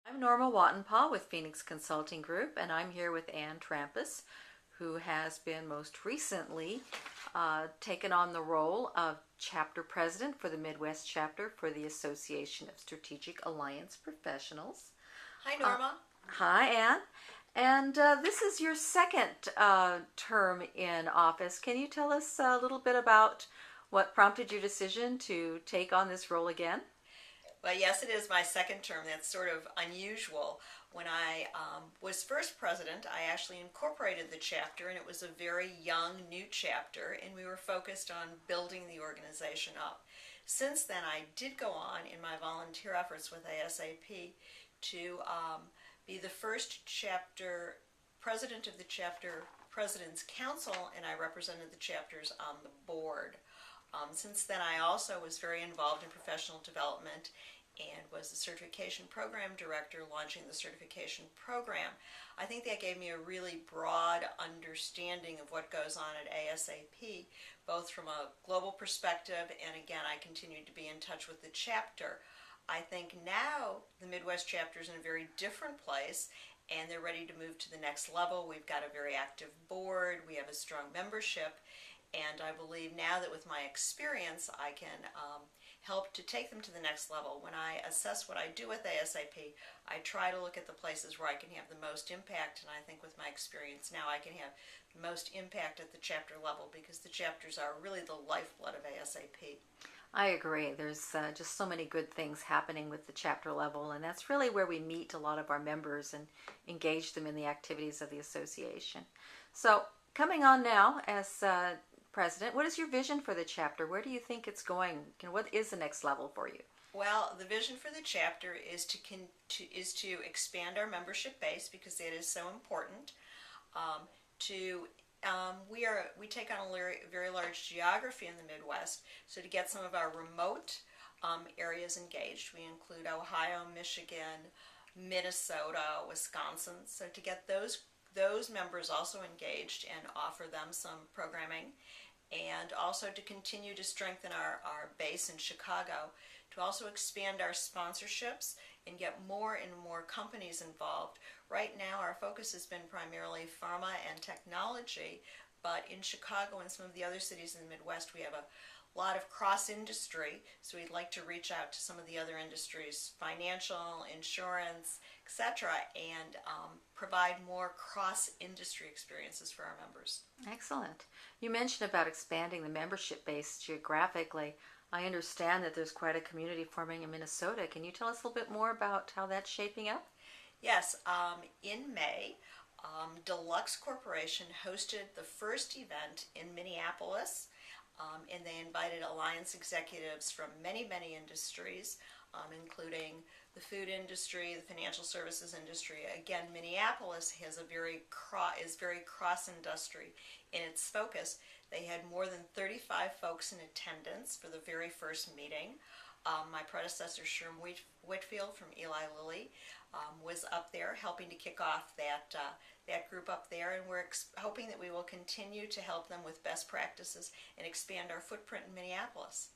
I'm Norma Wattenpaw with Phoenix Consulting Group, and I'm here with Ann Trampas, who has been most recently taken on the role of chapter president for the Midwest chapter for the Association of Strategic Alliance Professionals. Hi, Norma. Hi, Ann. And this is your second term in office. Can you tell us a little bit about what prompted your decision to take on this role again? Well, yes, it is my second term. That's sort of unusual. When I was first president, I actually incorporated the chapter, and it was a very young, new chapter, and we were focused on building the organization up. Since then, I did go on in my volunteer efforts with ASAP to be the first chapter president of the chapter president's council, and I represented the chapters on the board. Since then, I also was very involved in professional development and was the certification program director launching the certification program. I think that gave me a really broad understanding of what goes on at ASAP, both from a global perspective, and again, I continued to be in touch with the chapter. I think now the Midwest chapter is in a very different place, and they're ready to move to the next level. We've got a very active board, we have a strong membership, and I believe now that with my experience I can help to take them to the next level. When I assess what I do with ASAP, I try to look at the places where I can have the most impact, and I think with my experience now I can have the most impact at the chapter level because the chapters are really the lifeblood of ASAP. I agree. There's just so many good things happening with the chapter level, and that's really where we meet a lot of our members and engage them in the activities of the association. So, coming on now as president, what is your vision for the chapter? Where do you think it's going? What is the next level for you? Well, the vision for the chapter is to expand our membership base because that is so important. We take on a very large geography in the Midwest, so to get some of our remote areas engaged, we include Ohio, Michigan, Minnesota, Wisconsin. So to get those members also engaged and offer them some programming, and also to continue to strengthen our base in Chicago, to also expand our sponsorships and get more and more companies involved. Right now our focus has been primarily pharma and technology, but in Chicago and some of the other cities in the Midwest we have a lot of cross-industry, so we'd like to reach out to some of the other industries, financial, insurance, etc., and provide more cross-industry experiences for our members. Excellent. You mentioned about expanding the membership base geographically. I understand that there's quite a community forming in Minnesota. Can you tell us a little bit more about how that's shaping up? Yes, in May, Deluxe Corporation hosted the first event in Minneapolis, and they invited alliance executives from many industries, including the food industry, the financial services industry. Again, Minneapolis has is very cross-industry in its focus. They had more than 35 folks in attendance for the very first meeting. My predecessor, Sherm Whitfield from Eli Lilly, was up there helping to kick off that group up there, and we're hoping that we will continue to help them with best practices and expand our footprint in Minneapolis.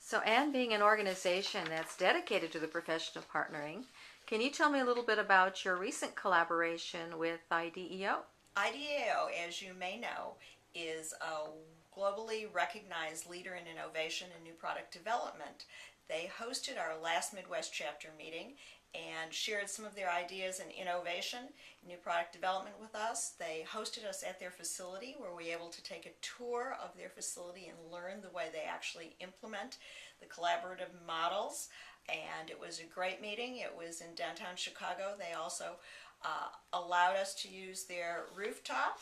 So, Ann, being an organization that's dedicated to the profession of partnering, can you tell me a little bit about your recent collaboration with IDEO? IDEO, as you may know, is a globally recognized leader in innovation and new product development. They hosted our last Midwest chapter meeting and shared some of their ideas in innovation, new product development with us. They hosted us at their facility where we were able to take a tour of their facility and learn the way they actually implement the collaborative models. And it was a great meeting. It was in downtown Chicago. They also allowed us to use their rooftop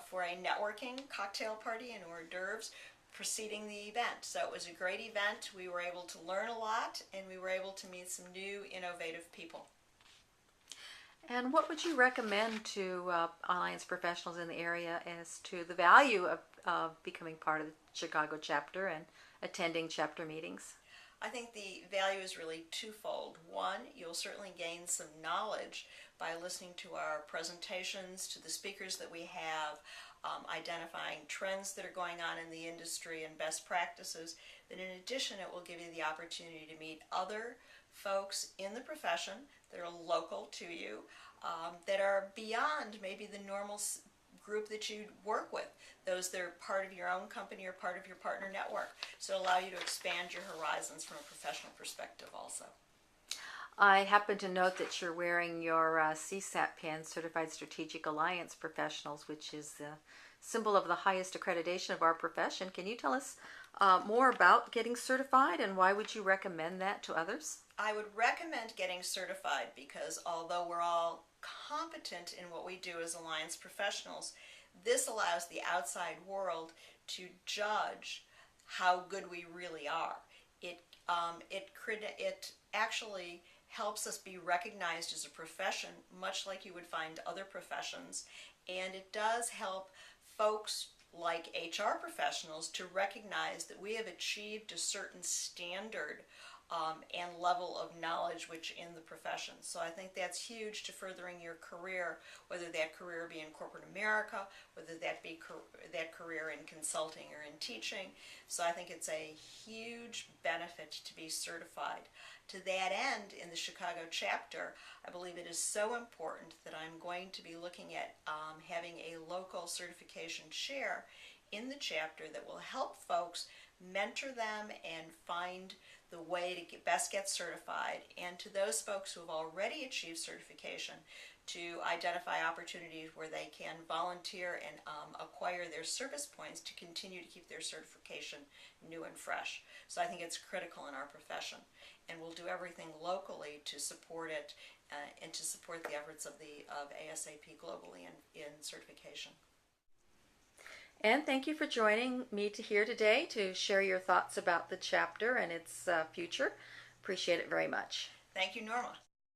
for a networking cocktail party and hors d'oeuvres preceding the event. So it was a great event. We were able to learn a lot, and we were able to meet some new innovative people. And what would you recommend to alliance professionals in the area as to the value of becoming part of the Chicago chapter and attending chapter meetings? I think the value is really twofold. One, you'll certainly gain some knowledge by listening to our presentations, to the speakers that we have, identifying trends that are going on in the industry and best practices. But in addition, it will give you the opportunity to meet other folks in the profession that are local to you, that are beyond maybe the normal group that you work with, those that are part of your own company or part of your partner network. So allow you to expand your horizons from a professional perspective also. I happen to note that you're wearing your CSAP pin, Certified Strategic Alliance Professionals, which is the symbol of the highest accreditation of our profession. Can you tell us more about getting certified, and why would you recommend that to others? I would recommend getting certified because although we're all competent in what we do as alliance professionals, this allows the outside world to judge how good we really are. It actually helps us be recognized as a profession, much like you would find other professions, and it does help folks like HR professionals to recognize that we have achieved a certain standard and level of knowledge which in the profession. So I think that's huge to furthering your career, whether that career be in corporate America, whether that be that career in consulting or in teaching. So I think it's a huge benefit to be certified. To that end, in the Chicago chapter, I believe it is so important that I'm going to be looking at having a local certification chair in the chapter that will help folks, mentor them, and find the way to best get certified, and to those folks who have already achieved certification, to identify opportunities where they can volunteer and acquire their service points to continue to keep their certification new and fresh. So I think it's critical in our profession, and we'll do everything locally to support it and to support the efforts of ASAP globally in certification. And thank you for joining me here today to share your thoughts about the chapter and its future. Appreciate it very much. Thank you, Norma.